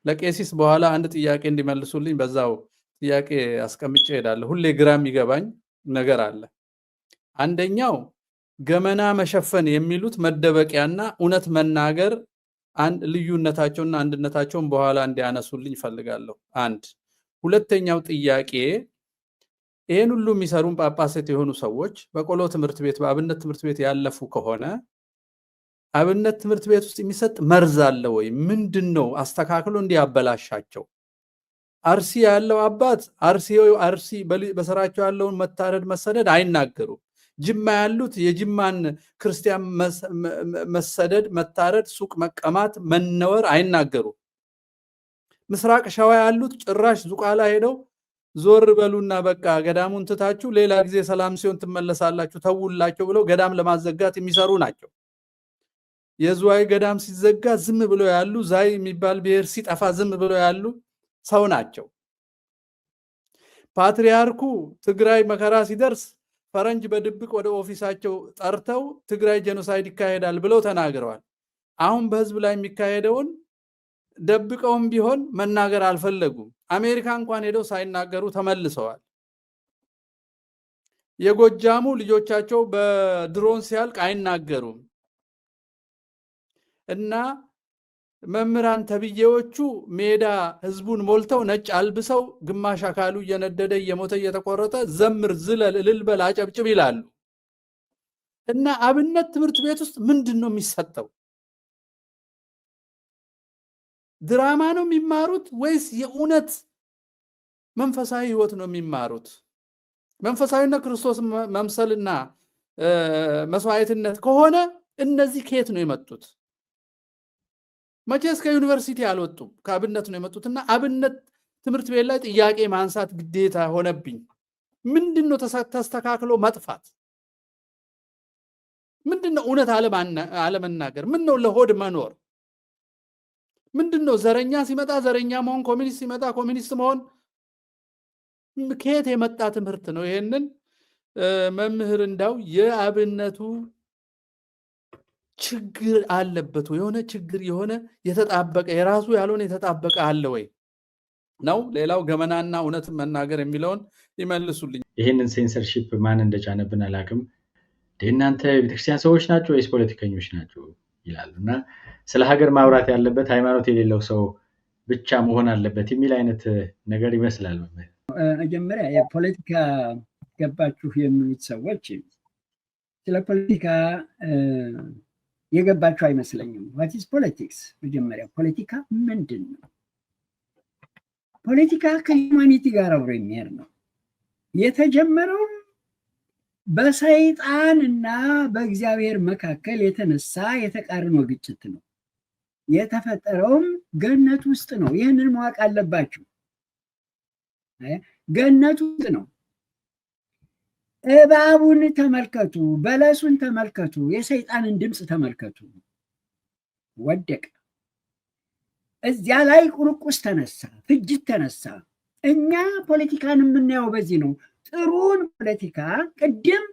ለቄሲስ በኋላ አንድ ጥያቄ እንዲመልሱልኝ በዛው ጥያቄ አስቀምጬ ሄዳለሁ። ሁሌ ግራ የሚገባኝ ነገር አለ። አንደኛው ገመና መሸፈን የሚሉት መደበቂያና እውነት መናገር ልዩነታቸውና አንድነታቸውን በኋላ እንዲያነሱልኝ ፈልጋለሁ። አንድ ሁለተኛው ጥያቄ ይሄን ሁሉ የሚሰሩን ጳጳሳት የሆኑ ሰዎች በቆሎ ትምህርት ቤት በአብነት ትምህርት ቤት ያለፉ ከሆነ አብነት ትምህርት ቤት ውስጥ የሚሰጥ መርዝ አለ ወይ? ምንድነው አስተካክሎ እንዲያበላሻቸው? አርሲ ያለው አባት አርሲ በስራቸው ያለውን መታረድ መሰደድ አይናገሩም። ጅማ ያሉት የጅማን ክርስቲያን መሰደድ መታረድ ሱቅ መቀማት መነወር አይናገሩም። ምስራቅ ሸዋ ያሉት ጭራሽ ዙቃላ ሄደው ዞር በሉና በቃ ገዳሙን ትታችሁ ሌላ ጊዜ ሰላም ሲሆን ትመለሳላችሁ ተውላችሁ ብለው ገዳም ለማዘጋት የሚሰሩ ናቸው። የዝዋይ ገዳም ሲዘጋ ዝም ብለው ያሉ፣ ዛይ የሚባል ብሔር ሲጠፋ ዝም ብለው ያሉ ሰው ናቸው። ፓትሪያርኩ ትግራይ መከራ ሲደርስ ፈረንጅ በድብቅ ወደ ኦፊሳቸው ጠርተው ትግራይ ጄኖሳይድ ይካሄዳል ብለው ተናግረዋል። አሁን በህዝብ ላይ የሚካሄደውን ደብቀውም ቢሆን መናገር አልፈለጉም። አሜሪካ እንኳን ሄደው ሳይናገሩ ተመልሰዋል። የጎጃሙ ልጆቻቸው በድሮን ሲያልቅ አይናገሩም እና መምህራን ተብዬዎቹ ሜዳ ህዝቡን ሞልተው ነጭ አልብሰው ግማሽ አካሉ እየነደደ እየሞተ እየተቆረጠ ዘምር ዝለል እልልበል አጨብጭብ ይላሉ። እና አብነት ትምህርት ቤት ውስጥ ምንድነው የሚሰጠው? ድራማ ነው የሚማሩት ወይስ የእውነት መንፈሳዊ ህይወት ነው የሚማሩት? መንፈሳዊና ክርስቶስ መምሰልና መስዋዕትነት ከሆነ እነዚህ ከየት ነው የመጡት? መቼስ ከዩኒቨርሲቲ አልወጡም፣ ከአብነት ነው የመጡትና አብነት ትምህርት ቤት ላይ ጥያቄ ማንሳት ግዴታ ሆነብኝ። ምንድነው ተስተካክሎ መጥፋት? ምንድነው እውነት አለመናገር? ምንድነው ለሆድ መኖር? ምንድነው ዘረኛ ሲመጣ ዘረኛ መሆን፣ ኮሚኒስት ሲመጣ ኮሚኒስት መሆን? ከየት የመጣ ትምህርት ነው? ይሄንን መምህር እንዳው የአብነቱ ችግር አለበት ወይ? የሆነ ችግር የሆነ የተጣበቀ የራሱ ያልሆነ የተጣበቀ አለ ወይ ነው? ሌላው ገመናና እውነት መናገር የሚለውን ይመልሱልኝ። ይሄንን ሴንሰርሺፕ ማን እንደጫነብን አላውቅም። እናንተ ቤተክርስቲያን ሰዎች ናቸው ወይስ ፖለቲከኞች ናቸው ይላሉና ስለ ሀገር ማውራት ያለበት ሃይማኖት የሌለው ሰው ብቻ መሆን አለበት የሚል አይነት ነገር ይመስላል። መጀመሪያ የፖለቲካ ገባችሁ የሚሉት ሰዎች ስለ ፖለቲካ የገባችሁ አይመስለኝም። what is politics? መጀመሪያ ፖለቲካ ምንድን ነው? ፖለቲካ ከሁማኒቲ ጋር አብሮ የሚሄድ ነው። የተጀመረው በሰይጣን እና በእግዚአብሔር መካከል የተነሳ የተቃርኖ ግጭት ነው። የተፈጠረውም ገነት ውስጥ ነው። ይህንን ማወቅ አለባችሁ። ገነት ውስጥ ነው። እባቡን ተመልከቱ፣ በለሱን ተመልከቱ፣ የሰይጣንን ድምፅ ተመልከቱ። ወደቀ። እዚያ ላይ ቁርቁስ ተነሳ፣ ፍጅት ተነሳ። እኛ ፖለቲካን የምናየው በዚህ ነው። ጥሩን ፖለቲካ ቅድም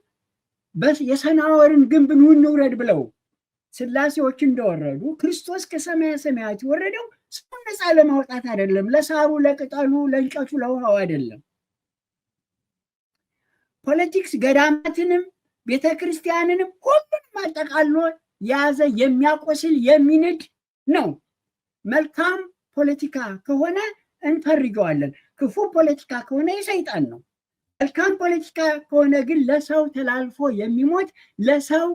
የሰናወርን ግንብ ኑ እንውረድ ብለው ስላሴዎች እንደወረዱ ክርስቶስ ከሰማየ ሰማያት የወረደው ሰውን ነፃ ለማውጣት አይደለም፣ ለሳሩ፣ ለቅጠሉ፣ ለእንጨቱ፣ ለውሃው አይደለም። ፖለቲክስ ገዳማትንም ቤተክርስቲያንንም ሁሉንም አጠቃሎ ያዘ፣ የሚያቆስል የሚንድ ነው። መልካም ፖለቲካ ከሆነ እንፈርገዋለን፣ ክፉ ፖለቲካ ከሆነ የሰይጣን ነው። መልካም ፖለቲካ ከሆነ ግን ለሰው ተላልፎ የሚሞት ለሰው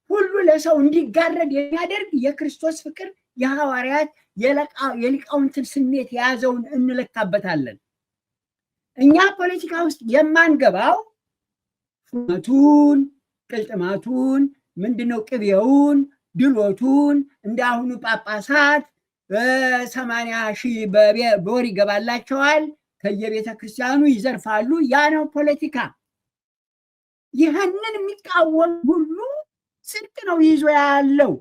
ሁሉ ለሰው እንዲጋረድ የሚያደርግ የክርስቶስ ፍቅር የሐዋርያት የሊቃውንትን ስሜት የያዘውን እንለካበታለን። እኛ ፖለቲካ ውስጥ የማንገባው ሹመቱን፣ ቅልጥማቱን፣ ምንድነው ቅቤውን፣ ድሎቱን እንደ አሁኑ ጳጳሳት 80,000 በወር ይገባላቸዋል፣ ከየቤተ ክርስቲያኑ ይዘርፋሉ። ያ ነው ፖለቲካ። ይህንን የሚቃወም ሁሉ ጽድቅ ነው ይዞ ያለው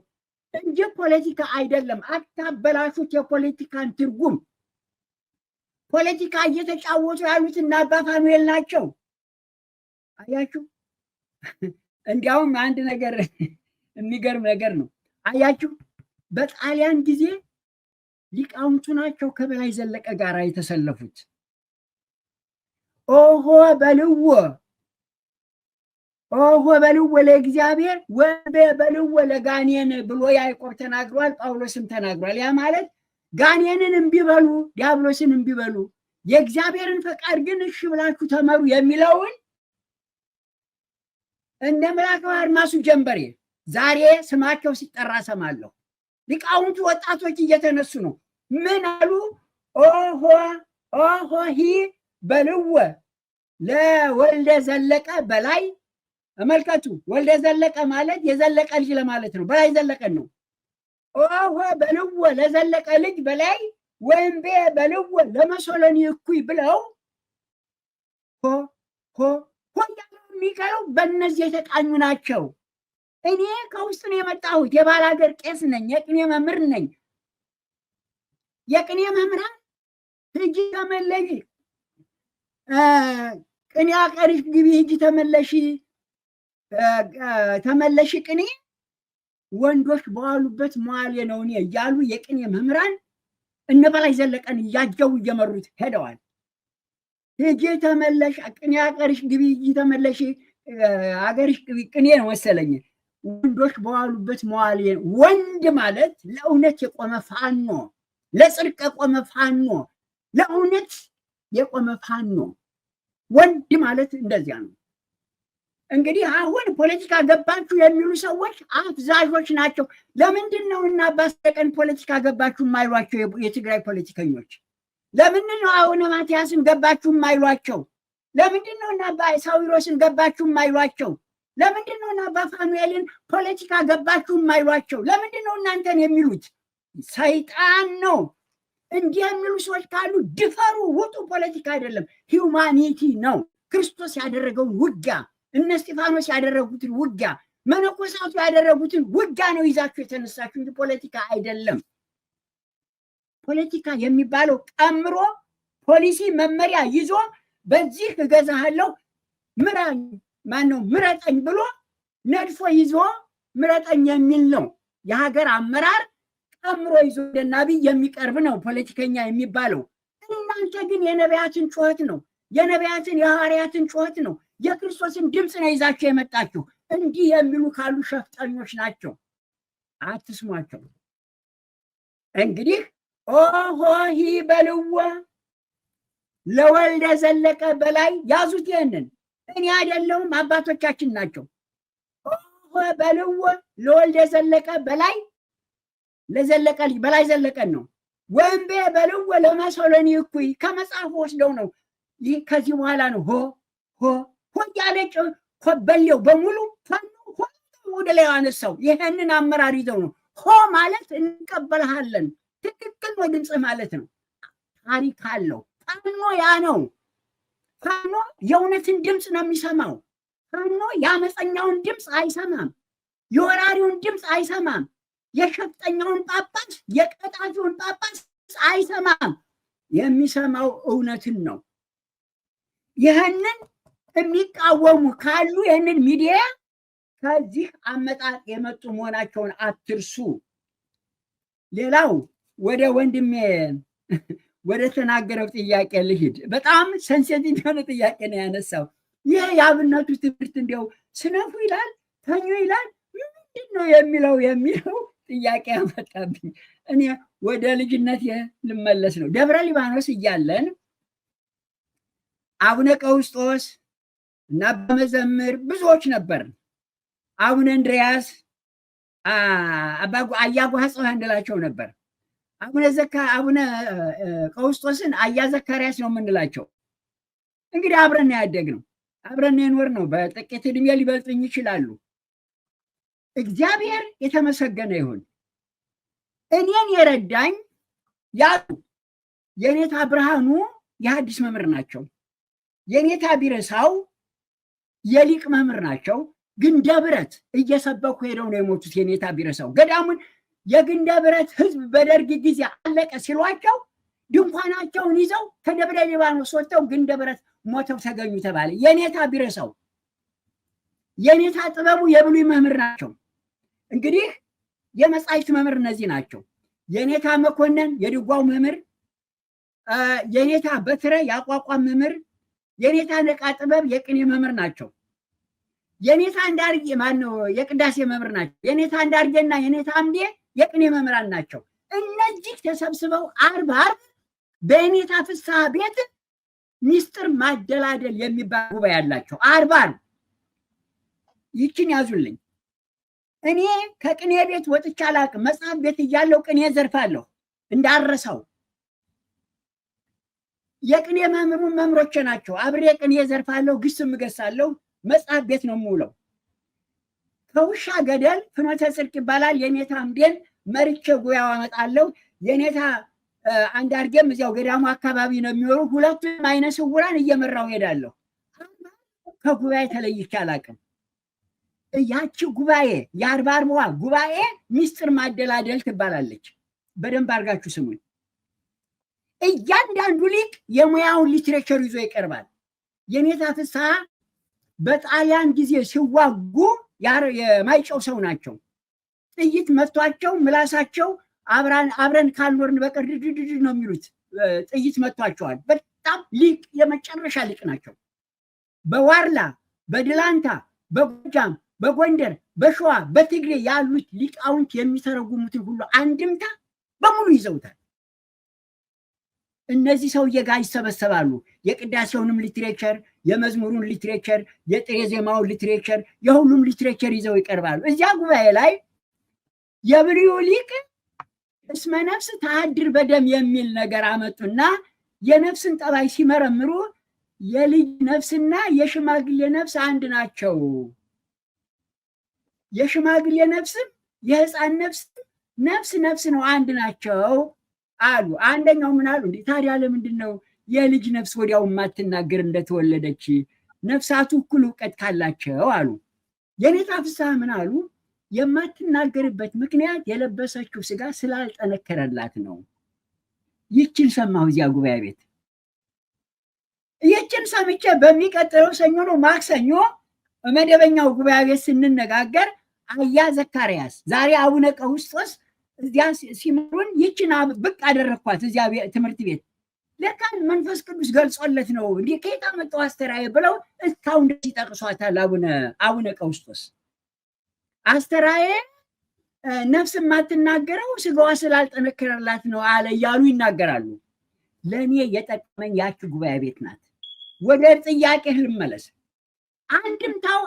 እንጂ ፖለቲካ አይደለም። አታበላሹት የፖለቲካን ትርጉም። ፖለቲካ እየተጫወቱ ያሉት እና አባ ፋኑኤል ናቸው። አያችሁ፣ እንዲያውም አንድ ነገር የሚገርም ነገር ነው። አያችሁ፣ በጣሊያን ጊዜ ሊቃውንቱ ናቸው ከበላይ ዘለቀ ጋር የተሰለፉት። ኦሆ በልዎ ለእግዚአብሔር በልዎ ለጋኔን ብሎ ያዕቆብ ተናግሯል፣ ጳውሎስም ተናግሯል። ያ ማለት ጋኔንን እምቢ በሉ፣ ዲያብሎስን እምቢ በሉ፣ የእግዚአብሔርን ፈቃድ ግን እሺ ብላችሁ ተመሩ የሚለውን እንደ መልአከ አድማሱ ጀንበሬ ዛሬ ስማቸው ሲጠራ ሰማለሁ። ሊቃውንቱ ወጣቶች እየተነሱ ነው። ምን አሉ? ኦሆ ሂ በልዎ ለወልደ ዘለቀ በላይ። ተመልከቱ፣ ወልደ ዘለቀ ማለት የዘለቀ ልጅ ለማለት ነው። በላይ ዘለቀን ነው። ኦሆ በልዎ ለዘለቀ ልጅ በላይ ወይም በልዎ ለመሶሎኒ እኩይ ብለው የሚቀረው በእነዚህ የተቃኙ ናቸው። እኔ ከውስጥ ነው የመጣሁት። የባላገር ቄስ ነኝ፣ የቅኔ መምህር ነኝ። የቅኔ መምህራን ሂጂ ተመለሺ፣ ቅኔ አቀሪሽ ግቢ፣ ሂጂ ተመለሺ ቅኔ ወንዶች በዋሉበት መዋል ነው እኔ እያሉ የቅኔ መምህራን እነ በላይ ዘለቀን እያጀቡ እየመሩት ሄደዋል። ሂጂ ተመለሽ፣ ቅኔ አቀሪሽ ግቢ፣ ሂጂ ተመለሺ፣ አገሪሽ ግቢ፣ ቅኔ ነው መሰለኝ። ወንዶች በዋሉበት መዋል። ወንድ ማለት ለእውነት የቆመ ፋኖ፣ ለጽድቅ የቆመ ፋኖ፣ ለእውነት የቆመ ፋኖ። ወንድ ማለት እንደዚያ ነው። እንግዲህ አሁን ፖለቲካ ገባችሁ የሚሉ ሰዎች አፍዛዦች ናቸው። ለምንድን ነው እና ባስተቀን ፖለቲካ ገባችሁ የማይሏቸው የትግራይ ፖለቲከኞች? ለምንድን ነው አቡነ ማትያስን ገባችሁ የማይሏቸው? ለምንድን ነው እና ሳዊሮስን ገባችሁ የማይሏቸው? ለምንድን ነው እና ፋኑኤልን ፖለቲካ ገባችሁ የማይሏቸው? ለምንድን ነው እናንተን የሚሉት? ሰይጣን ነው። እንዲህ የሚሉ ሰዎች ካሉ ድፈሩ፣ ውጡ። ፖለቲካ አይደለም፣ ሂውማኒቲ ነው። ክርስቶስ ያደረገውን ውጊያ፣ እነ እስጢፋኖስ ያደረጉትን ውጊያ፣ መነኮሳቱ ያደረጉትን ውጊያ ነው ይዛችሁ የተነሳችሁ እንጂ ፖለቲካ አይደለም። ፖለቲካ የሚባለው ቀምሮ ፖሊሲ መመሪያ ይዞ በዚህ እገዛሃለሁ ምረጠኝ ብሎ ነድፎ ይዞ ምረጠኝ የሚል ነው። የሀገር አመራር ቀምሮ ይዞ ወደ ናቢይ የሚቀርብ ነው ፖለቲከኛ የሚባለው። እናንተ ግን የነቢያትን ጩኸት ነው፣ የነቢያትን የሐዋርያትን ጩኸት ነው፣ የክርስቶስን ድምፅ ነው ይዛችሁ የመጣችሁ። እንዲህ የሚሉ ካሉ ሸፍጠኞች ናቸው፣ አትስሟቸው። እንግዲህ ኦሆሂ በልዎ ለወልደ ዘለቀ በላይ ያዙት። ይህንን እኔ አይደለሁም አባቶቻችን ናቸው። ኦሆ በልዎ ለወልደ ዘለቀ በላይ ለዘለቀ ልጅ በላይ ዘለቀን ነው። ወይም በልዎ ለመሶሎኒ እኩይ ከመጽሐፉ ወስደው ነው። ይህ ከዚህ በኋላ ነው ሆ ያለ ኮበሌው በሙሉ ወደ ላይ አነሳው። ይህንን አመራር ይዘው ነው። ሆ ማለት እንቀበልሃለን፣ ትክክል ነው ድምፅህ ማለት ነው። ታሪክ አለው። ፋኖ ያ ነው። ፋኖ የእውነትን ድምፅ ነው የሚሰማው። ፋኖ የአመፀኛውን ድምፅ አይሰማም፣ የወራሪውን ድምፅ አይሰማም፣ የሸፍጠኛውን ጳጳስ የቀጣፊውን ጳጳስ አይሰማም። የሚሰማው እውነትን ነው። ይህንን የሚቃወሙ ካሉ ይህንን ሚዲያ ከዚህ አመጣጥ የመጡ መሆናቸውን አትርሱ። ሌላው ወደ ወንድሜ ወደ ተናገረው ጥያቄ ልሂድ። በጣም ሴንሲቲቭ የሆነ ጥያቄ ነው ያነሳው። ይህ የአብነቱ ትምህርት እንዲያው ስነፉ ይላል፣ ተኙ ይላል፣ ምንድን ነው የሚለው ጥያቄ ያመጣብኝ። እኔ ወደ ልጅነት ልመለስ ነው። ደብረ ሊባኖስ እያለን አቡነ ቀውስጦስ እና በመዘምር ብዙዎች ነበር። አቡነ እንድርያስ አያጓ ጽባ እንላቸው ነበር። አቡነ ቀውስጦስን አያ ዘካርያስ ነው የምንላቸው። እንግዲህ አብረን ያደግነው አብረን የኖር ነው። በጥቂት እድሜ ሊበልጡኝ ይችላሉ። እግዚአብሔር የተመሰገነ ይሁን። እኔን የረዳኝ ያሉ የኔታ ብርሃኑ የሐዲስ መምህር ናቸው። የኔታ ቢረሳው የሊቅ መምህር ናቸው። ግንደ ብረት እየሰበኩ ሄደው ነው የሞቱት። የኔታ ቢረሳው ገዳሙን የግንደ ብረት ህዝብ በደርግ ጊዜ አለቀ ሲሏቸው ድንኳናቸውን ይዘው ከደብረ ሊባኖስ ወጥተው ግንደ ብረት ሞተው ተገኙ ተባለ። የኔታ ቢረሳው የኔታ ጥበቡ የብሉይ መምህር ናቸው። እንግዲህ የመጻሕፍት መምህር እነዚህ ናቸው። የኔታ መኮንን የድጓው መምህር፣ የኔታ በትረ የአቋቋም መምህር፣ የኔታ ነቃ ጥበብ የቅኔ መምህር ናቸው። የኔታ አንዳርጌ ማነው የቅዳሴ መምህር ናቸው። የኔታ አንዳርጌና የኔታ አምዴ የቅኔ መምህራን ናቸው። እነዚህ ተሰብስበው ዓርብ በኔታ ፍስሐ ቤት ሚስጥር ማደላደል የሚባል ጉባኤ ያላቸው ዓርብ ይችን ያዙልኝ። እኔ ከቅኔ ቤት ወጥቼ አላቅም። መጽሐፍ ቤት እያለሁ ቅኔ ዘርፋለሁ እንዳረሳው። የቅኔ መምህሮቼ ናቸው። አብሬ ቅኔ ዘርፋለሁ፣ ግስም እገሳለሁ። መጽሐፍ ቤት ነው የምውለው። ከውሻ ገደል ፍኖተ ጽድቅ ይባላል። የኔታ አምዴን መርቼ ጉባኤው አመጣለሁ። የኔታ አንዳርጌም እዚያው ገዳሙ አካባቢ ነው የሚኖሩ። ሁለቱም አይነ ስውራን እየመራው ሄዳለሁ። ከጉባኤ ተለይቼ አላቅም። ያቺ ጉባኤ የአርባርዋ ጉባኤ ሚስጥር ማደላደል ትባላለች። በደንብ አድርጋችሁ ስሙኝ። እያንዳንዱ ሊቅ የሙያውን ሊትሬቸር ይዞ ይቀርባል። የኔታ ፍስሐ በጣሊያን ጊዜ ሲዋጉ የማይጨው ሰው ናቸው። ጥይት መቷቸው ምላሳቸው አብረን ካልኖርን በቀር ድድድ ነው የሚሉት። ጥይት መቷቸዋል። በጣም ሊቅ የመጨረሻ ሊቅ ናቸው። በዋርላ በድላንታ በጎጃም በጎንደር በሸዋ በትግሬ ያሉት ሊቃውንት የሚተረጉሙትን ሁሉ አንድምታ በሙሉ ይዘውታል። እነዚህ ሰውዬ ጋር ይሰበሰባሉ። የቅዳሴውንም ሊትሬቸር፣ የመዝሙሩን ሊትሬቸር፣ የጥሬ ዜማውን ሊትሬቸር፣ የሁሉም ሊትሬቸር ይዘው ይቀርባሉ። እዚያ ጉባኤ ላይ የብሉይ ሊቅ እስመ ነፍስ ተሃድር በደም የሚል ነገር አመጡና የነፍስን ጠባይ ሲመረምሩ የልጅ ነፍስና የሽማግሌ ነፍስ አንድ ናቸው። የሽማግሌ ነፍስም የህፃን ነፍስ ነው፣ አንድ ናቸው አሉ። አንደኛው ምን አሉ? እንዴ ታዲያ ለምንድን ነው የልጅ ነፍስ ወዲያው የማትናገር እንደተወለደች? ነፍሳቱ እኩል እውቀት ካላቸው አሉ። የኔታ ፍስሐ ምን አሉ? የማትናገርበት ምክንያት የለበሰችው ስጋ ስላልጠነከረላት ነው። ይችን ሰማሁ እዚያ ጉባኤ ቤት። ይችን ሰምቼ በሚቀጥለው ሰኞ ነው ማክሰኞ መደበኛው ጉባኤ ቤት ስንነጋገር አያ ዘካርያስ ዛሬ አቡነ ቀውስጦስ እዚያ ሲመሩን ይችን ብቅ አደረግኳት እዚያ ትምህርት ቤት። ለካን መንፈስ ቅዱስ ገልጾለት ነው እንዴ ከየት አመጣው አስተራዬ ብለው እስካሁን እንደዚህ ጠቅሷታል። አቡነ ቀውስጦስ አስተራዬ ነፍስ የማትናገረው ስጋዋ ስላልጠነከረላት ነው አለ እያሉ ይናገራሉ። ለእኔ የጠቀመኝ ያቺ ጉባኤ ቤት ናት። ወደ ጥያቄ ልመለስ። አንድምታው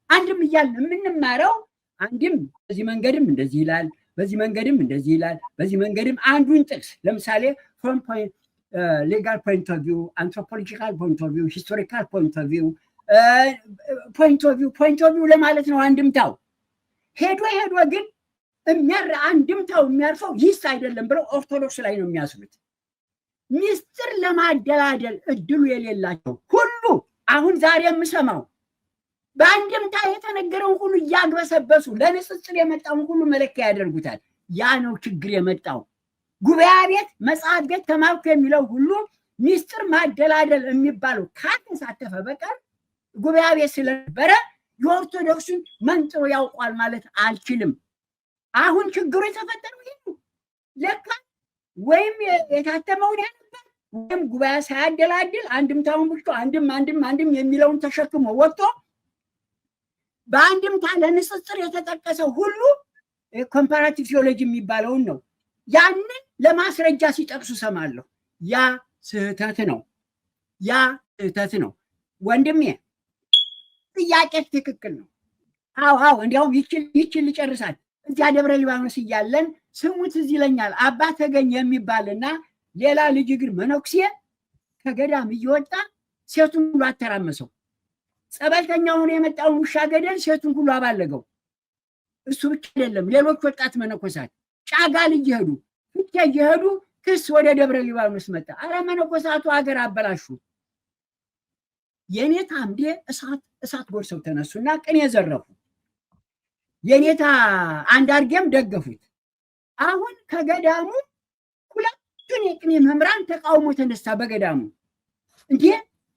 አንድም እያልን የምንማረው አንድም በዚህ መንገድም እንደዚህ ይላል፣ በዚህ መንገድም እንደዚህ ይላል፣ በዚህ መንገድም አንዱን ጥቅስ ለምሳሌ ፍሮም ሌጋል ፖይንት ኦፍ ቪው፣ አንትሮፖሎጂካል ፖይንት ኦፍ ቪው፣ ሂስቶሪካል ፖይንት ኦፍ ቪው ፖይንት ኦፍ ቪው ለማለት ነው አንድምታው። ሄዶ ግን አንድምታው የሚያርፈው ይስ አይደለም ብለው ኦርቶዶክስ ላይ ነው የሚያስሉት። ሚስጥር ለማደላደል እድሉ የሌላቸው ሁሉ አሁን ዛሬ የምሰማው በአንድምታ የተነገረውን ሁሉ እያግበሰበሱ ለንጽጽር የመጣውን ሁሉ መለኪያ ያደርጉታል። ያ ነው ችግር የመጣው። ጉባኤ ቤት መጽሐፍ ቤት ተማርኩ የሚለው ሁሉ ሚስጥር ማደላደል የሚባለው ካልተሳተፈ በቀር ጉባኤ ቤት ስለነበረ የኦርቶዶክሱን መንጥሮ ያውቋል ማለት አልችልም። አሁን ችግሩ የተፈጠረው ይሄ ነው። ለካ ወይም የታተመውን ያነባል ወይም ጉባኤ ሳያደላድል አንድምታውን ብቻ አንድም የሚለውን ተሸክሞ ወጥቶ በአንድምታ ለንጽጽር የተጠቀሰው ሁሉ ኮምፓራቲቭ ቲዮሎጂ የሚባለውን ነው። ያንን ለማስረጃ ሲጠቅሱ ሰማለሁ። ያ ስህተት ነው። ወንድሜ ጥያቄ ትክክል ነው። አዎ እንዲያውም ይችል ልጨርሳት። እዚያ ደብረ ሊባኖስ እያለን ስሙት እዚህ ይለኛል አባ ተገኝ የሚባልና ሌላ ልጅ እግር መነኩሴ ከገዳም እየወጣ ሴቱን ሁሉ አተራመሰው። ጸበልተኛ ሆኖ የመጣውን ውሻ ገደል ሴቱን ሁሉ አባለገው። እሱ ብቻ አይደለም፣ ሌሎች ወጣት መነኮሳት ጫጋል እየሄዱ ፍቼ እየሄዱ ክስ ወደ ደብረ ሊባኖስ መጣ። አረ መነኮሳቱ ሀገር አበላሹ። የኔታ አምዴ እሳት ጎርሰው ተነሱና ቅኔ ዘረፉ። የኔታ አንዳርጌም ደገፉት። አሁን ከገዳሙ ሁለቱን የቅኔ መምህራን ተቃውሞ ተነሳ በገዳሙ። እንዴ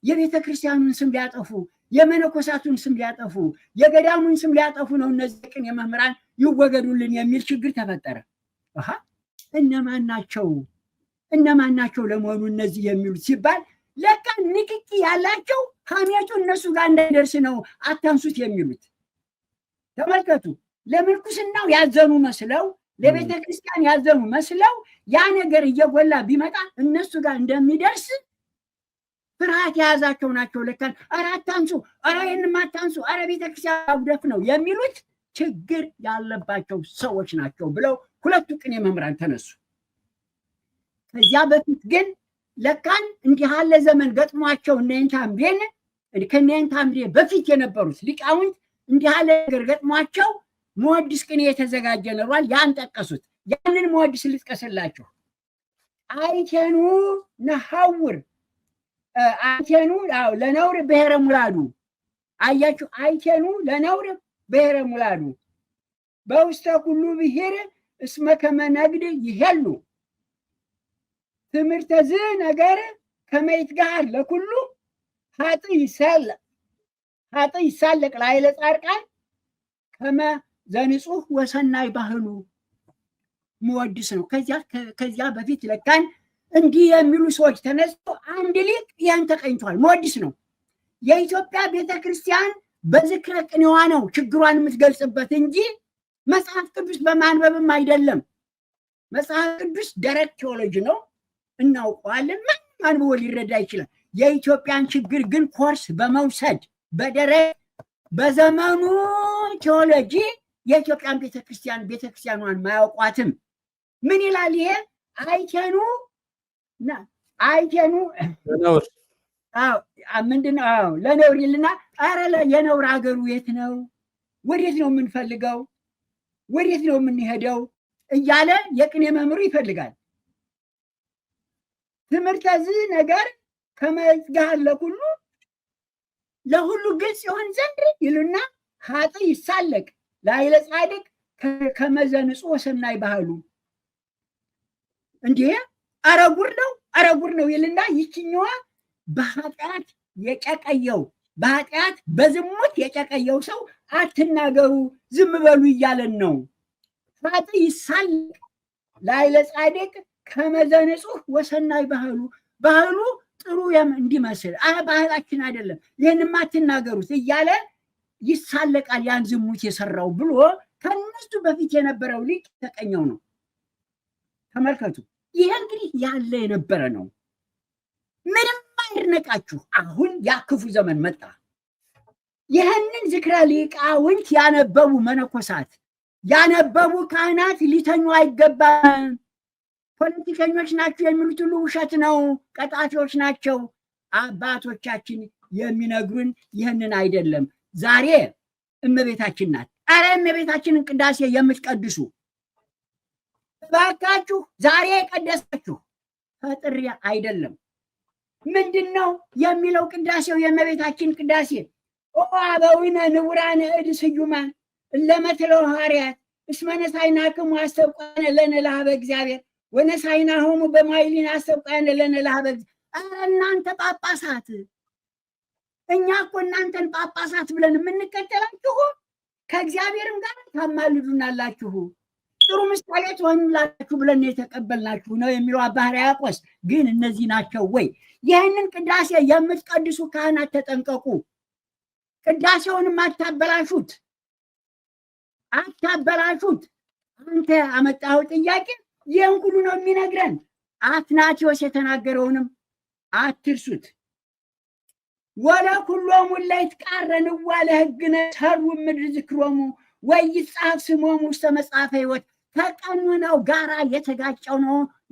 የቤተ ክርስቲያኑን ስም ሊያጠፉ፣ የመነኮሳቱን ስም ሊያጠፉ፣ የገዳሙን ስም ሊያጠፉ ነው እነዚህ የቅኔ መምህራን ይወገዱልን የሚል ችግር ተፈጠረ። እነማን ናቸው ለመሆኑ እነዚህ የሚሉት ሲባል ለካ ንክኪ ያላቸው ሐሜቱ እነሱ ጋር እንዳይደርስ ነው አታንሱት የሚሉት። ተመልከቱ። ለምንኩስናው ያዘኑ መስለው ለቤተ ክርስቲያን ያዘኑ መስለው ያ ነገር እየጎላ ቢመጣ እነሱ ጋር እንደሚደርስ ፍርሃት የያዛቸው ናቸው። ለካ ኧረ አታንሱ፣ ኧረ ይህንም አታንሱ፣ ኧረ ቤተ ክርስቲያን አጉደፍ ነው የሚሉት ችግር ያለባቸው ሰዎች ናቸው ብለው ሁለቱ ቅኔ መምህራን ተነሱ። ከዚያ በፊት ግን ለካን እንዲህ ያለ ዘመን ገጥሟቸው እነንታምቤን ከነንታምቤ በፊት የነበሩት ሊቃውንት እንዲህ ያለ ነገር ገጥሟቸው መወድስ ቅኔ የተዘጋጀ ነሯል። ያን ጠቀሱት። ያንን መወድስ ልጥቀስላችሁ። አይቴኑ ነሐውር አይቴኑ ለነውር ብሔረ ሙላዱ። አያችሁ፣ አይቴኑ ለነውር ብሔረ ሙላዱ በውስተ ኩሉ ብሔር እስመ ከመ ነግድ ይሄሉ ትምህርተ ዝ ነገር ከመይት ጋር ለኩሉ ሀጥ ይሳለቅ ላይለ ጻድቃን ከመ ዘንጹህ ወሰናይ ባህሉ መወድስ ነው። ከዚያ በፊት ለካን እንዲህ የሚሉ ሰዎች ተነስቶ አንድ ሊቅ ያን ተቀኝቷል። መወድስ ነው። የኢትዮጵያ ቤተክርስቲያን በዝክረ ቅኔዋ ነው ችግሯን የምትገልጽበት እንጂ መጽሐፍ ቅዱስ በማንበብም አይደለም። መጽሐፍ ቅዱስ ደረቅ ቴዎሎጂ ነው፣ እናውቀዋለን። ማንም አንብቦ ሊረዳ ይችላል። የኢትዮጵያን ችግር ግን ኮርስ በመውሰድ በደረቅ በዘመኑ ቴዎሎጂ የኢትዮጵያን ቤተክርስቲያኗን ማያውቋትም። ምን ይላል ይሄ? አይቴኑ ምንድነው? ለነውር ይልና ኧረ የነውር ሀገሩ የት ነው? ወዴት ነው የምንፈልገው? ወዴት ነው የምንሄደው? እያለ የቅኔ መምህሩ ይፈልጋል። ትምህርተ ዝ ነገር ከመዝጋር ለሁሉ ግልጽ ይሆን ዘንድ ይሉና ሀጥ ይሳለቅ ላይለ ጻድቅ ከመዘ ንጹሕ ወሰናይ ባህሉ። እንዲህ አረጉር ነው ይልና ይችኛዋ በኃጢአት በዝሙት የጨቀየው ሰው አትናገሩ፣ ዝም በሉ እያለን ነው። ሀጥ ይሳለቅ ላይለ ጻድቅ ከመዘ ንጹሕ ወሰናይ ባህሉ ጥሩ እንዲመስል ባህላችን አይደለም፣ ይህንማ አትናገሩት እያለ ይሳለቃል ያን ዝሙት የሰራው ብሎ ከነሱ በፊት የነበረው ሊቅ ተቀኘው ነው። ተመልከቱ። ይሄ እንግዲህ ያለ የነበረ ነው። ምንም አይርነቃችሁ። አሁን ያክፉ ዘመን መጣ። ይህንን ዝክረ ሊቃውንት ያነበቡ መነኮሳት፣ ያነበቡ ካህናት ሊተኙ አይገባም። ፖለቲከኞች ናቸው የሚሉት ሁሉ ውሸት ነው፣ ቀጣፊዎች ናቸው። አባቶቻችን የሚነግሩን ይህንን አይደለም። ዛሬ እመቤታችን ናት። አረ እመቤታችንን ቅዳሴ የምትቀድሱ እባካችሁ ዛሬ የቀደሳችሁ ፈጥሪ አይደለም። ምንድን ነው የሚለው ቅዳሴው? የእመቤታችን ቅዳሴ ኦ አበዊነ ንቡራነ እድ ስዩማን እለመትለው ሐዋርያት እስመ ነሳይናክሙ አስተብቃነ ለነ ለሀበ እግዚአብሔር ወነሳይናሆሙ በማይሊን አስተብቃነ ለነ ለሀበ። እናንተ ጳጳሳት፣ እኛ እኮ እናንተን ጳጳሳት ብለን የምንከተላችሁ ከእግዚአብሔርም ጋር ታማልዱናላችሁ፣ ጥሩ ምሳሌ ትሆኑላችሁ ብለን የተቀበልናችሁ ነው የሚለው አባ ሕርያቆስ። ግን እነዚህ ናቸው ወይ? ይህንን ቅዳሴ የምትቀድሱ ካህናት ተጠንቀቁ። ቅዳሴውንም አታበላሹት። አንተ አመጣኸው ጥያቄ ይህን ሁሉ ነው የሚነግረን። አትናቴዎስ የተናገረውንም አትርሱት። ወለኩሎሙ ለይትቃረንዋ ለሕግነ ሰሩ ምድር ዝክሮሙ ወይጻፍ ስሞሙ ውስተ መጽሐፈ ሕይወት። ከቀኖናው ጋራ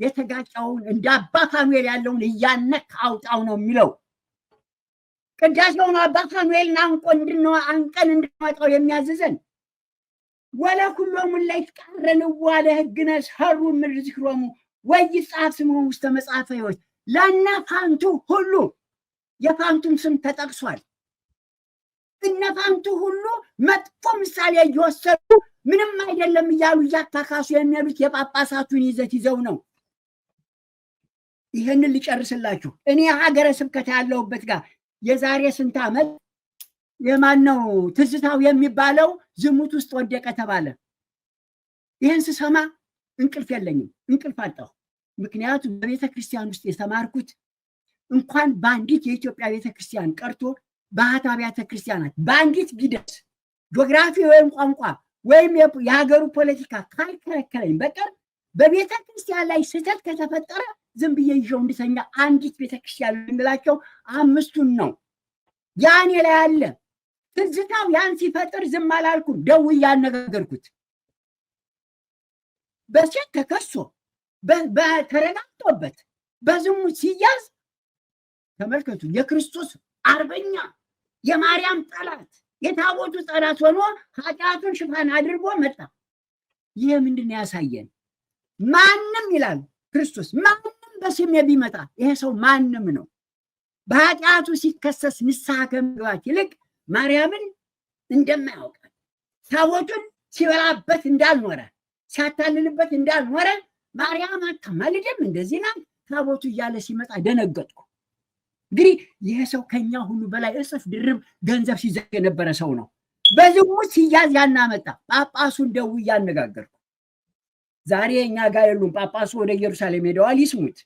የተጋጨውን እንደ አባ ፋኑኤል ያለውን እያነክ አውጣው ነው የሚለው። ቅዳሴውን አባ ፋኑኤልን አንቀን እንድንወጣው የሚያዝዘን። ወለኩሎሙ ለይትቃረንዋ ለሕግነ ሰሩ ምድር ዝክሮሙ ወይጻፍ ስሞሙ ውስተ መጽሐፈ ሕይወት። ለእነ ፋንቱ ሁሉ የፋንቱም ስም ተጠቅሷል። እነ ፋንቱ ሁሉ መጥፎ ምሳሌ እየወሰዱ ምንም አይደለም እያሉ እያታካሱ የሚያሉት የጳጳሳቱን ይዘት ይዘው ነው። ይህንን ልጨርስላችሁ። እኔ ሀገረ ስብከት ያለሁበት ጋር የዛሬ ስንት ዓመት የማነው ትዝታው የሚባለው ዝሙት ውስጥ ወደቀ ተባለ። ይህን ስሰማ እንቅልፍ የለኝም፣ እንቅልፍ አጣሁ። ምክንያቱም በቤተ ክርስቲያን ውስጥ የተማርኩት እንኳን በአንዲት የኢትዮጵያ ቤተክርስቲያን ቀርቶ ባህታ አብያተ ክርስቲያናት በአንዲት ቢደርስ ጂኦግራፊ ወይም ቋንቋ ወይም የሀገሩ ፖለቲካ ካልከለከለኝ በቀር በቤተ ክርስቲያን ላይ ስህተት ከተፈጠረ ዝም ብዬ ይዤው እንድተኛ አንዲት ቤተክርስቲያን የምላቸው 5ቱን ነው። ያኔ ላይ አለ ትዝታው ያን ሲፈጥር ዝም አላልኩም፣ ደውዬ አነጋገርኩት። በሴት ተከሶ ተረጋግጦበት በዝሙት ሲያዝ ተመልከቱ። የክርስቶስ አርበኛ የማርያም ጠላት የታቦቱ ጠላት ሆኖ ኃጢአቱን ሽፋን አድርጎ መጣ። ይሄ ምንድን ነው ያሳየን? ማንም ይላል ክርስቶስ፣ ማንም በስሜ ቢመጣ ይሄ ሰው ማንም ነው። በኃጢአቱ ሲከሰስ ንስሐ ከመግባት ይልቅ ማርያምን እንደማያውቃት ታቦቱን ሲበላበት እንዳልኖረ ሲያታልልበት እንዳልኖረ ማርያም አታማልድም እንደዚህ ናት ታቦቱ እያለ ሲመጣ ደነገጥኩ። እንግዲህ ይሄ ሰው ከኛ ሁሉ በላይ እጥፍ ድርብ ገንዘብ ሲዘግ የነበረ ሰው ነው። በዝሙት ሲያዝ ያናመጣ ጳጳሱን ደውዬ አነጋገርኩ። ዛሬ እኛ ጋር የሉም። ጳጳሱ ወደ ኢየሩሳሌም ሄደዋል፣ ይስሙት።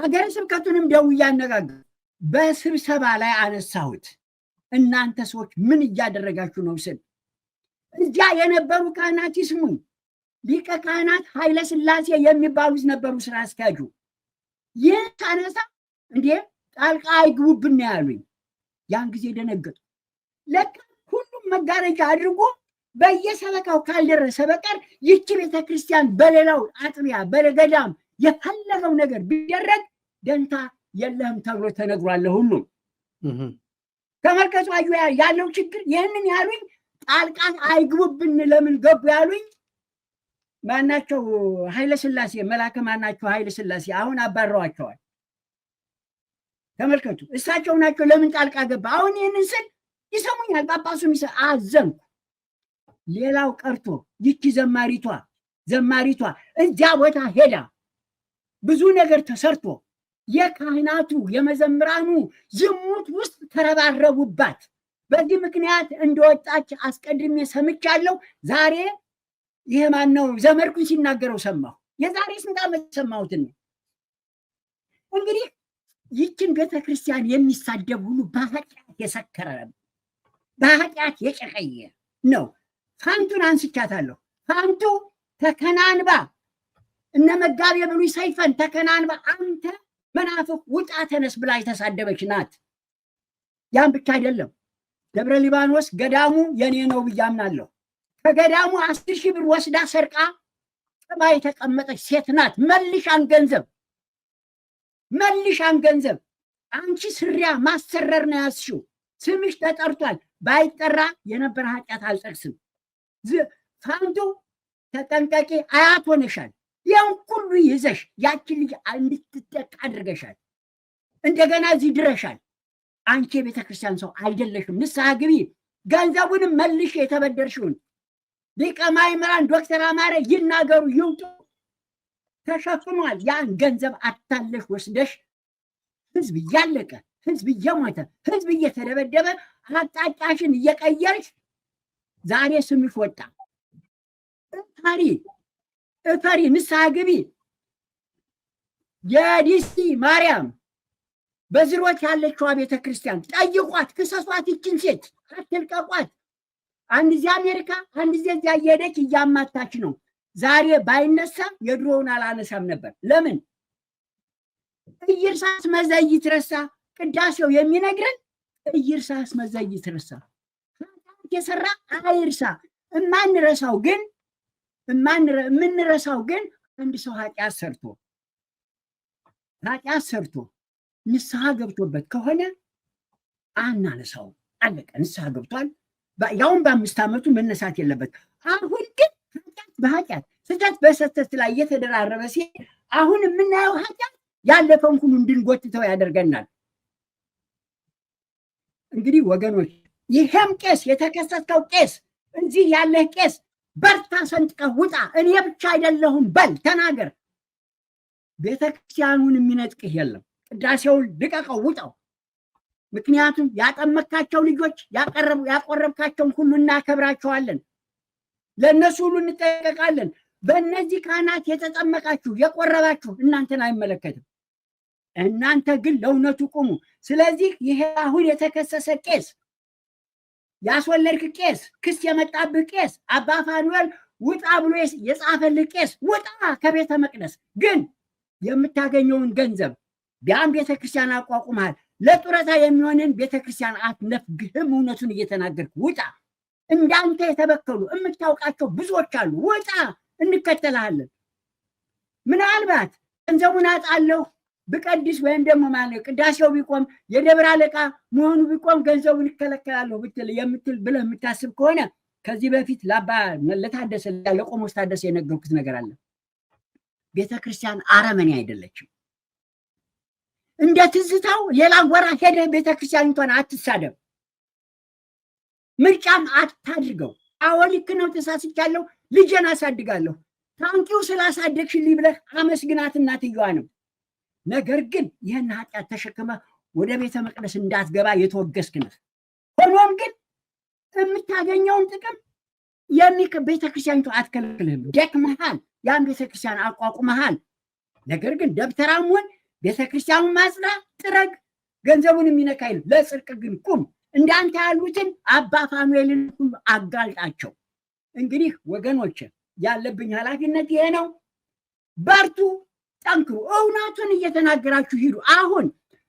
ሀገረ ስብከቱንም ደውዬ አነጋገርኩ። በስብሰባ ላይ አነሳሁት። እናንተ ሰዎች ምን እያደረጋችሁ ነው ስል እዚያ የነበሩ ካህናት ይስሙኝ። ሊቀ ካህናት ኃይለ ሥላሴ የሚባሉት ነበሩ ስራ አስኪያጁ። ይህን ሳነሳ እንዴ ጣልቃ አይግቡብን ያሉኝ። ያን ጊዜ ደነገጡ። ለካ ሁሉም መጋረጃ አድርጎ በየሰበካው ካልደረሰ በቀር ይቺ ቤተክርስቲያን በሌላው አጥቢያ በገዳም የፈለገው ነገር ቢደረግ ደንታ የለህም ተብሎ ተነግሯል። ሁሉም ተመልከቱ ያለው ችግር። ይህንን ያሉኝ ጣልቃ አይግቡብን ለምን ገቡ ያሉኝ ማናቸው? ኃይለ ሥላሴ መላከ ማናቸው? ኃይለ ሥላሴ አሁን አባረዋቸዋል። ተመልከቱ እሳቸው ናቸው። ለምን ጣልቃ ገባ? አሁን ይህንን ስል ይሰሙኛል። ጳጳሱም አዘንኩ። ሌላው ቀርቶ ይቺ ዘማሪቷ እዚያ ቦታ ሄዳ ብዙ ነገር ተሰርቶ የካህናቱ የመዘምራኑ ዝሙት ውስጥ ተረባረቡባት። በዚህ ምክንያት እንደወጣች አስቀድሜ ሰምቻለሁ። ዛሬ ይሄ ማን ነው ዘመርኩን ሲናገረው ሰማሁ። የዛሬ ስንት ዓመት ሰማሁትን ነው። እንግዲህ ይችን ቤተክርስቲያን የሚሳደብ ሁሉ በኃጢአት የሰከረ በኃጢአት የጨቀየ ነው። ፋንቱን አንስቻታለሁ። ፋንቱ ተከናንባ እነ መጋቤ ብሉይ ሰይፈን ተከናንባ አንተ መናፍቅ ውጣ ተነስ ብላ የተሳደበች ናት። ያን ብቻ አይደለም፣ ደብረ ሊባኖስ ገዳሙ የኔ ነው ብዬ አምናለሁ። ከገዳሙ 10,000 ብር ወስዳ ሰርቃ ጥባ የተቀመጠች ሴት ናት። መልሻን ገንዘብ አንቺ ስሪያ ማሰረር ነው ያዝሽው። ስምሽ ተጠርቷል። ባይጠራ የነበረ ኃጢአት አልጠቅስም። ፋንቱ ተጠንቀቂ፣ አያት ሆነሻል። ያን ሁሉ ይዘሽ ያችን ልጅ እንድትጠቃ አድርገሻል። እንደገና እዚህ ድረሻል። አንቺ የቤተክርስቲያን ሰው አይደለሽም። ንስሐ ግቢ። ገንዘቡንም መልሽ የተበደርሽውን። ሊቀ ማእምራን ዶክተር አማረ ይናገሩ ይውጡ። ተሸፍኗል። ያን ገንዘብ አታለሽ ወስደሽ ህዝብ እያለቀ ህዝብ እየሞተ ህዝብ እየተደበደበ አቅጣጫሽን እየቀየርሽ ዛሬ ስምሽ ወጣ። እፈሪ፣ ንስሐ ግቢ። የዲሲ ማርያም በዝሮት ያለችዋ ቤተክርስቲያን ጠይቋት፣ ክሰሷት። ይችን ሴት አትልቀቋት። አንድ ጊዜ አሜሪካ፣ አንድ ጊዜ እዚያ እየሄደች እያማታች ነው። ዛሬ ባይነሳም የድሮውን አላነሳም ነበር። ለምን? እይርሳስ መዘይት ረሳ። ቅዳሴው የሚነግረን እይርሳስ መዘይት ረሳ። የሰራ አይርሳ። የምንረሳው ግን አንድ ሰው ኃጢአት ሰርቶ ንስሐ ገብቶበት ከሆነ አናነሳው። አለቀ። ንስሐ ገብቷል። ያውን በ5 ዓመቱ መነሳት የለበት። አሁን ግን በኃጢአት ስህተት በስህተት ላይ እየተደራረበ ሲሄድ አሁን የምናየው ኃጢአት ያለፈውን ሁሉ እንድንጎትተው ያደርገናል። እንግዲህ ወገኖች፣ ይሄም ቄስ የተከሰተው ቄስ እዚህ ያለህ ቄስ በርታ፣ ሰንጥቀህ ውጣ። እኔ ብቻ አይደለሁም በል፣ ተናገር። ቤተክርስቲያኑን የሚነጥቅህ የለም። ቅዳሴውን ልቀቀው፣ ውጣው። ምክንያቱም ያጠመካቸው ልጆች ያቆረብካቸውን ሁሉ እናከብራቸዋለን። ለእነሱ ሁሉ እንጠነቀቃለን። በእነዚህ ካህናት የተጠመቃችሁ የቆረባችሁ እናንተን አይመለከትም። እናንተ ግን ለእውነቱ ቁሙ። ስለዚህ ይሄ አሁን የተከሰሰ ቄስ፣ ያስወለድክ ቄስ፣ ክስ የመጣብህ ቄስ፣ አባ ፋኑኤል ውጣ ብሎ የጻፈልህ ቄስ ውጣ ከቤተ መቅደስ። ግን የምታገኘውን ገንዘብ ቢያም ቤተክርስቲያን አቋቁመሃል። ለጡረታ የሚሆንን ቤተክርስቲያን አትነፍግህም። እውነቱን እየተናገርክ ውጣ። እንዳንተ የተበከሉ የምታውቃቸው ብዙዎች አሉ። ውጣ፣ እንከተልሃለን። ምናልባት ገንዘቡን አጣለሁ ብቀድስ ወይም ደግሞ ማለት ቅዳሴው ቢቆም የደብረ አለቃ መሆኑ ቢቆም ገንዘቡን ይከለከላለሁ የምትል ብለህ የምታስብ ከሆነ ከዚህ በፊት ለታደሰ ለቆሞስ ታደሰ የነገርኩት ነገር አለ። ቤተክርስቲያን አረመኔ አይደለችም። እንደ ትዝታው ሌላ ጎራ ሄደህ ቤተክርስቲያኒቷን አትሳደብ፣ ምርጫም አታድርገው። አዎ ልክ ነው፣ ተሳስቻለሁ፣ ልጄን አሳድጋለሁ፣ ታንኪው ስላሳደግሽልኝ ብለህ አመስግናት እናትየዋ ነው። ነገር ግን ይህን ኃጢአት ተሸክመ ወደ ቤተ መቅደስ እንዳትገባ የተወገዝክ ነህ። ሆኖም ግን የምታገኘውን ጥቅም ቤተክርስቲያኒቱ አትከለክልህም። ደክመሃል፣ ያን ቤተክርስቲያን አቋቁመሃል። ነገር ግን ደብተራም ሆን ቤተክርስቲያኑን ማጽዳ፣ ጥረግ፣ ገንዘቡን የሚነካ የለም። ለጽድቅ ግን ቁም። እንዳንተ ያሉትን አባ ፋኑኤልን ሁሉ አጋልጣቸው። እንግዲህ ወገኖች ያለብኝ ኃላፊነት ይሄ ነው። በርቱ፣ ጠንክሩ፣ እውነቱን እየተናገራችሁ ሂዱ። አሁን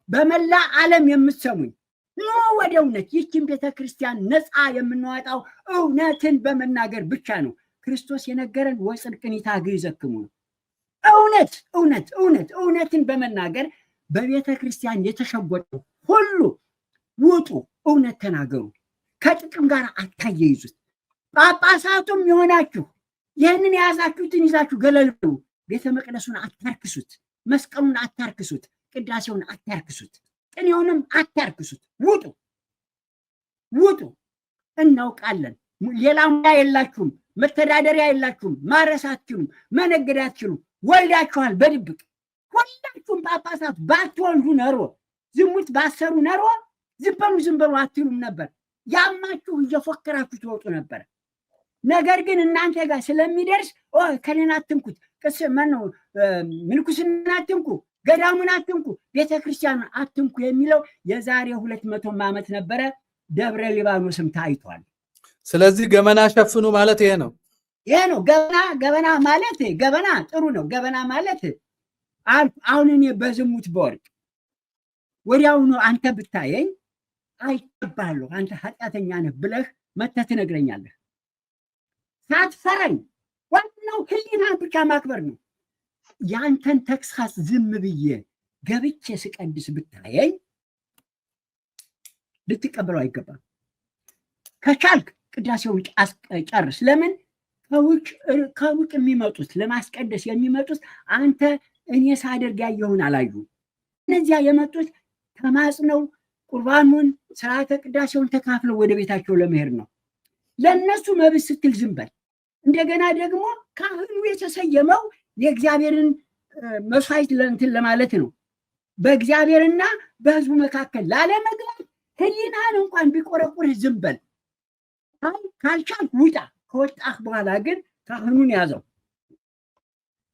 በመላ ዓለም የምትሰሙኝ ኖ ወደ እውነት። ይህችን ቤተክርስቲያን ነፃ የምንወጣው እውነትን በመናገር ብቻ ነው። ክርስቶስ የነገረን ወጽድቅን ይታግዘክሙ ነው። እውነት እውነት እውነት እውነትን በመናገር በቤተ ክርስቲያን የተሸጎጡ ሁሉ ውጡ፣ እውነት ተናገሩ። ከጥቅም ጋር አታያይዙት። ጳጳሳቱም የሆናችሁ ይህንን የያዛችሁትን ይዛችሁ ገለል በሉ። ቤተ መቅደሱን አታርክሱት፣ መስቀሉን አታርክሱት፣ ቅዳሴውን አታርክሱት፣ ቅኔውንም አታርክሱት። ውጡ ውጡ። እናውቃለን። ሌላ ሙያ የላችሁም፣ መተዳደሪያ የላችሁም፣ ማረስ አትችሉም፣ መነገድ አትችሉም። ወልዳችኋል በድብቅ። ሁላችሁም ጳጳሳት ባትወልዱ ነሮ፣ ዝሙት ባሰሩ ነሮ ዝም በሉ አትሉም ነበር። ያማችሁ እየፎከራችሁ ትወጡ ነበር። ነገር ግን እናንተ ጋር ስለሚደርስ ከሌና አትንኩት፣ ምንኩስና አትንኩ፣ ገዳሙን አትንኩ፣ ቤተክርስቲያኑን አትንኩ የሚለው የዛሬ 200 ዓመት ነበረ። ደብረ ሊባኖስም ታይቷል። ስለዚህ ገመና ሸፍኑ ማለት ይሄ ነው። ይሄ ነው ገበና ማለት። ገበና ጥሩ ነው። ገበና ማለት አሁን እኔ በዝሙት በወርቅ ወዲያውኑ አንተ ብታየኝ አይቀባለሁ አንተ ኃጢአተኛ ነህ ብለህ መተህ ትነግረኛለህ። ሳትፈራኝ። ዋናው ህሊናን ብቻ ማክበር ነው። ያንተን ተግሳጽ ዝም ብዬ ገብቼ ስቀድስ ብታየኝ ልትቀበለው አይገባም። ከቻልክ ቅዳሴውን ጨርስ። ለምን ከውጭ የሚመጡት ለማስቀደስ የሚመጡት አንተ እኔ ሳደርግ ያየውን አላዩ። እነዚያ የመጡት ተማጽነው ቁርባኑን ስርዓተ ቅዳሴውን ተካፍለው ወደ ቤታቸው ለመሄድ ነው። ለእነሱ መብት ስትል ዝም በል። እንደገና ደግሞ ካህኑ የተሰየመው የእግዚአብሔርን መስዋዕት ለእንትን ለማለት ነው። በእግዚአብሔርና በህዝቡ መካከል ላለመግባት ህሊናን እንኳን ቢቆረቁርህ ዝም በል። ካልቻልክ ውጣ። ከወጣህ በኋላ ግን ካህኑን ያዘው።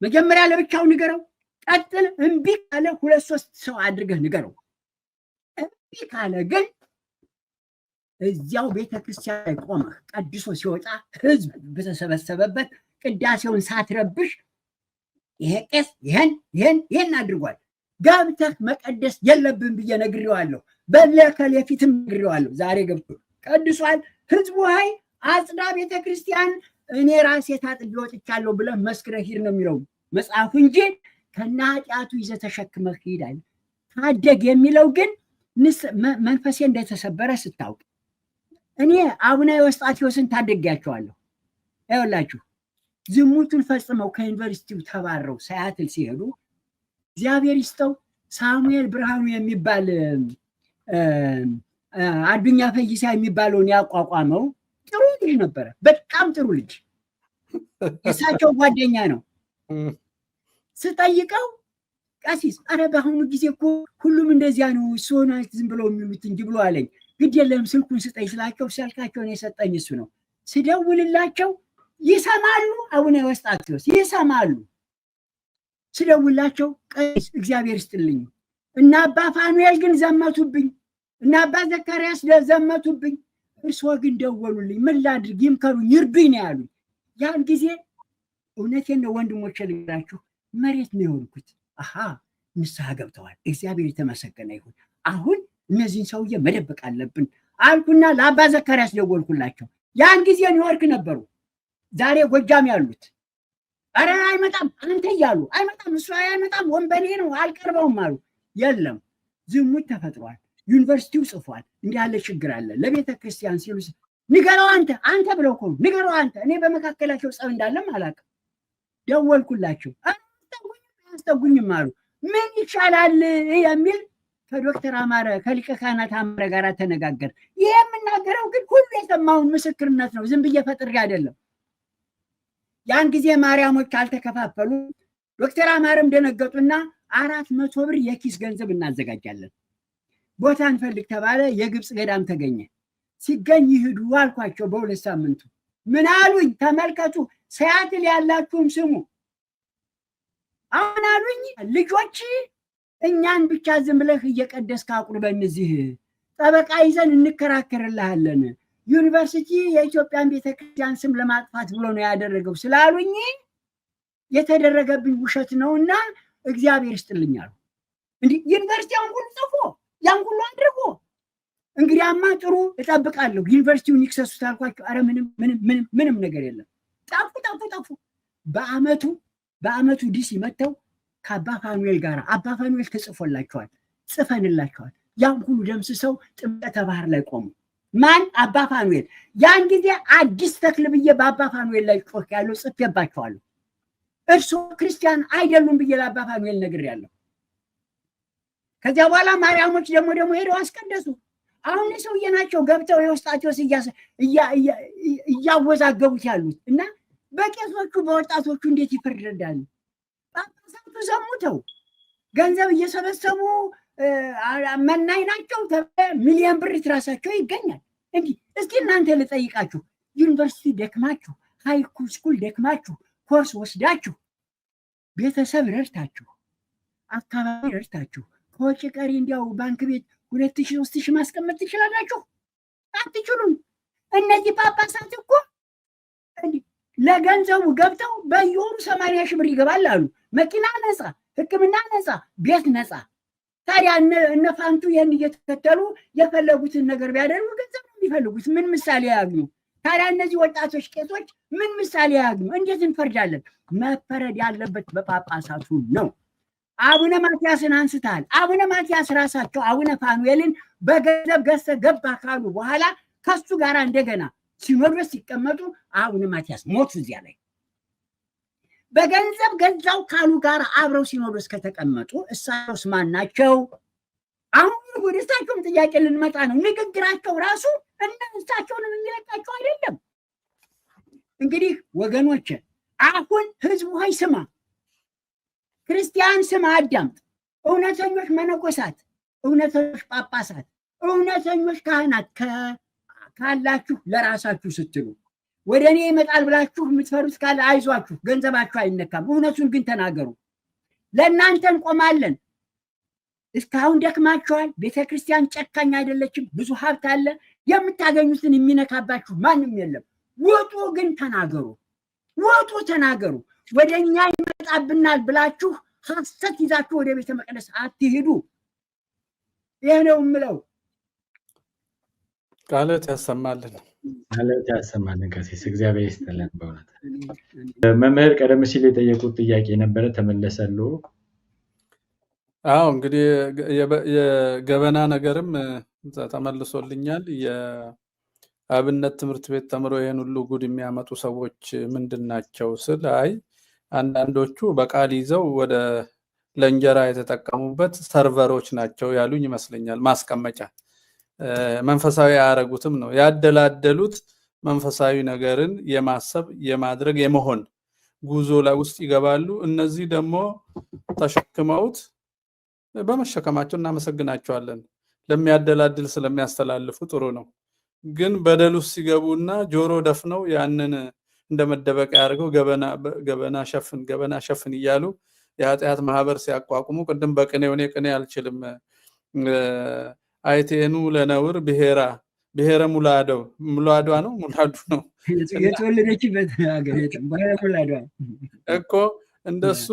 መጀመሪያ ለብቻው ንገረው። ቀጥል። እምቢ ካለ 2-3 ሰው አድርገህ ንገረው። እምቢ ካለ ግን እዚያው ቤተክርስቲያን ላይ ቆመህ ቀድሶ ሲወጣ ህዝብ በተሰበሰበበት ቅዳሴውን ሳትረብሽ ይሄ ቄስ ይሄን አድርጓል፣ ገብተህ መቀደስ የለብን ብዬ ነግሬዋለሁ። በለከል የፊትም ነግሬዋለሁ። ዛሬ ገብቶ ቀድሷል። ህዝቡ ሀይ አጽዳ ቤተክርስቲያን እኔ ራሴ ታጥቤ ወጥቻለሁ ብለህ መስክረህ ሂድ ነው የሚለው መጽሐፉ እንጂ ከነ ኃጢአቱ ይዘህ ተሸክመህ ሂድ። ታደግ የሚለው ግን መንፈሴ እንደተሰበረ ስታውቅ እኔ አቡነ ኤዎስጣቴዎስን ታደጊያቸዋለሁ። ይኸውላችሁ ዝሙቱን ፈጽመው ከዩኒቨርሲቲው ተባረው ሳያትል ሲሄዱ እግዚአብሔር ይስጠው ሳሙኤል ብርሃኑ የሚባል አዱኛ ፈይሳ የሚባለውን ያቋቋመው ጥሩ ልጅ ነበረ። በጣም ጥሩ ልጅ፣ የእሳቸው ጓደኛ ነው። ስጠይቀው ቀሲስ አረ በአሁኑ ጊዜ እኮ ሁሉም እንደዚያ ነው እሱና ዝም ብለው የሚሉት እንጂ ብሎ አለኝ። ግድ የለም ስልኩን ስጠኝ ስላቸው ስልካቸውን የሰጠኝ እሱ ነው። ስደውልላቸው ይሰማሉ። አቡነ ኤዎስጣቴዎስ ይሰማሉ። ስደውላቸው ቀሲስ እግዚአብሔር ይስጥልኝ እና አባ ፋኑኤል ግን ዘመቱብኝ እና አባ ዘካርያስ ዘመቱብኝ፣ እርስዎ ግን ደወሉልኝ፣ ምን ላድርግ ይምከሩኝ ይርዱኝ ነው ያሉኝ። ያን ጊዜ እውነቴን ነው ወንድሞቼ ልንገራችሁ፣ መሬት ነው የሆንኩት። አሃ ንስሐ ገብተዋል፣ እግዚአብሔር የተመሰገነ ይሁን፣ አሁን እነዚህን ሰውዬ መደበቅ አለብን አልኩና ለአባ ዘካርያስ ደወልኩላቸው። ያን ጊዜ ኒውዮርክ ነበሩ፣ ዛሬ ጎጃም ያሉት። አረ አይመጣም አንተ እያሉ አይመጣም፣ እሱ አይመጣም፣ ወንበዴ ነው አልቀርበውም አሉ። የለም ዝሙት ተፈጥሯል፣ ዩኒቨርሲቲው ጽፏል፣ እንዲህ ያለ ችግር አለ፣ ለቤተ ክርስቲያን ሲሉ ንገረው አንተ ብለው እኮ ንገረው አንተ። እኔ በመካከላቸው ጸብ እንዳለም አላውቅም። ደወልኩላቸው፣ አያስጠጉኝም አሉ። ምን ይቻላል የሚል ከዶክተር አማረ ከሊቀ ካህናት አማረ ጋር ተነጋገር። ይህ የምናገረው ግን ሁሉ የሰማውን ምስክርነት ነው፣ ዝም ብዬ ፈጥሬ አይደለም። ያን ጊዜ ማርያሞች አልተከፋፈሉ። ዶክተር አማረም ደነገጡና 400 ብር የኪስ ገንዘብ እናዘጋጃለን፣ ቦታ እንፈልግ ተባለ። የግብፅ ገዳም ተገኘ። ሲገኝ ይሄዱ አልኳቸው። በሁለት ሳምንቱ ምን አሉኝ? ተመልከቱ፣ ሲያትል ያላችሁም ስሙ። አሁን አሉኝ ልጆች እኛን ብቻ ዝም ብለህ እየቀደስክ አቁርበን፣ እዚህ ጠበቃ ይዘን እንከራከርልሃለን። ዩኒቨርሲቲ የኢትዮጵያን ቤተክርስቲያን ስም ለማጥፋት ብሎ ነው ያደረገው ስላሉኝ የተደረገብኝ ውሸት ነውና እግዚአብሔር ይስጥልኛል። እንዲህ ዩኒቨርሲቲ ያን ሁሉ ጽፎ ያን ሁሉ አድርጎ እንግዲያማ ጥሩ እጠብቃለሁ ዩኒቨርሲቲውን ይክሰሱት አልኳቸው። አረ ምንም ነገር የለም። ጠፉ። በአመቱ ዲሲ መጥተው ከአባ ፋኑኤል ጋር አባ ፋኑኤል ተጽፎላቸዋል፣ ጽፈንላቸዋል። ያን ሁሉ ደምስሰው ጥምቀተ ባህር ላይ ቆሙ። ማን? አባ ፋኑኤል። ያን ጊዜ አዲስ ተክል ብዬ በአባ ፋኑኤል ላይ ጮክ ያለው ጽፌባቸዋለሁ። እርስዎ ክርስቲያን አይደሉም ብዬ ለአባ ፋኑኤል ነግሬያለሁ። ከዚያ በኋላ ማርያሞች ደግሞ ሄደው አስቀደሱ። አሁን ሰውዬ ናቸው ገብተው ኤዎስጣቴዎስ እያወዛገቡት ያሉት እና በቄሶቹ በወጣቶቹ እንዴት ይፈረዳሉ? ጳጳሳቱ ዘሙተው ገንዘብ እየሰበሰቡ መናኝ ናቸው። ሚሊዮን ብር ትራሳቸው ይገኛል። እንዲህ እስኪ እናንተ ልጠይቃችሁ፣ ዩኒቨርሲቲ ደክማችሁ፣ ሃይ ስኩል ደክማችሁ፣ ኮርስ ወስዳችሁ፣ ቤተሰብ ረድታችሁ፣ አካባቢ ረድታችሁ፣ ከወጪ ቀሪ እንዲያው ባንክ ቤት 2000 3000 ማስቀመጥ ትችላላችሁ? አትችሉም። እነዚህ ጳጳሳት እኮ ለገንዘቡ ገብተው በየወሩ 80 ሺህ ብር ይገባል አሉ። መኪና ነፃ፣ ሕክምና ነፃ፣ ቤት ነፃ። ታዲያ እነ ፋንቱ ይህን እየተከተሉ የፈለጉትን ነገር ቢያደርጉ ገንዘብ ነው የሚፈልጉት። ምን ምሳሌ ያግኙ? ታዲያ እነዚህ ወጣቶች ቄሶች ምን ምሳሌ ያግኙ? እንዴት እንፈርዳለን? መፈረድ ያለበት በጳጳሳቱ ነው። አቡነ ማትያስን አንስተሃል። አቡነ ማትያስ ራሳቸው አቡነ ፋኑኤልን በገንዘብ ገባ ካሉ በኋላ ከሱ ጋር እንደገና ሲኖዶስ ሲቀመጡ አቡነ ማትያስ ሞቱ። እዚያ ላይ በገንዘብ ገዛው ካሉ ጋር አብረው ሲኖዶስ ከተቀመጡ እሳቸውስ ማን ናቸው? አሁን ወደ እሳቸውም ጥያቄ ልንመጣ ነው። ንግግራቸው ራሱ እሳቸውንም የሚለቃቸው አይደለም። እንግዲህ ወገኖች አሁን ህዝቡ ሆይ ስማ፣ ክርስቲያን ስማ፣ አዳምጥ። እውነተኞች መነኮሳት፣ እውነተኞች ጳጳሳት፣ እውነተኞች ካህናት ካላችሁ ለራሳችሁ ስትሉ ወደ እኔ ይመጣል ብላችሁ የምትፈሩት ካለ አይዟችሁ፣ ገንዘባችሁ አይነካም። እውነቱን ግን ተናገሩ። ለእናንተ እንቆማለን። እስካሁን ደክማችኋል። ቤተክርስቲያን ጨካኝ አይደለችም። ብዙ ሀብት አለ። የምታገኙትን የሚነካባችሁ ማንም የለም። ውጡ ግን ተናገሩ። ውጡ ተናገሩ። ወደ እኛ ይመጣብናል ብላችሁ ሐሰት ይዛችሁ ወደ ቤተ መቅደስ አትሂዱ። ይህ ነው የምለው። ቃለት ያሰማልን። ቃለት ያሰማልን። ቀሲስ እግዚአብሔር ይስጥልን። በእውነት መምህር ቀደም ሲል የጠየቁት ጥያቄ ነበረ፣ ተመለሰሉ? አዎ እንግዲህ የገበና ነገርም ተመልሶልኛል። የአብነት ትምህርት ቤት ተምሮ ይህን ሁሉ ጉድ የሚያመጡ ሰዎች ምንድን ናቸው ስል አንዳንዶቹ በቃል ይዘው ወደ ለእንጀራ የተጠቀሙበት ሰርቨሮች ናቸው ያሉኝ ይመስለኛል። ማስቀመጫ መንፈሳዊ ያደረጉትም ነው ያደላደሉት። መንፈሳዊ ነገርን የማሰብ የማድረግ የመሆን ጉዞ ላይ ውስጥ ይገባሉ። እነዚህ ደግሞ ተሸክመውት በመሸከማቸው እናመሰግናቸዋለን። ለሚያደላድል ስለሚያስተላልፉ ጥሩ ነው። ግን በደል ውስጥ ሲገቡና ጆሮ ደፍነው ያንን እንደመደበቂያ አድርገው ገበና ሸፍን እያሉ የኃጢአት ማህበር ሲያቋቁሙ ቅድም በቅኔው እኔ ቅኔ አልችልም አይቴኑ ለነውር ብሔረ ሙላዷ ነው ሙላዱ ነው የተወለደችበት ሀገር ሙላዷ እኮ እንደሱ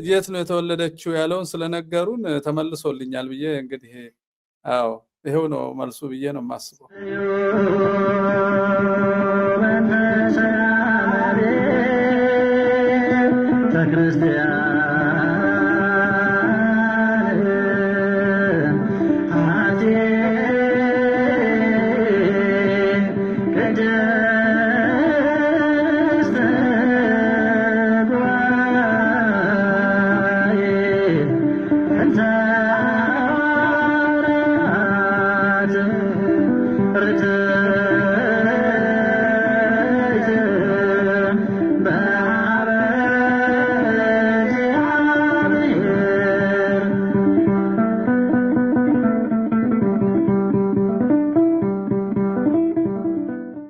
የት ነው የተወለደችው ያለውን ስለነገሩን ተመልሶልኛል ብዬ እንግዲህ አዎ ይሄው ነው መልሱ ብዬ ነው የማስበው። Return.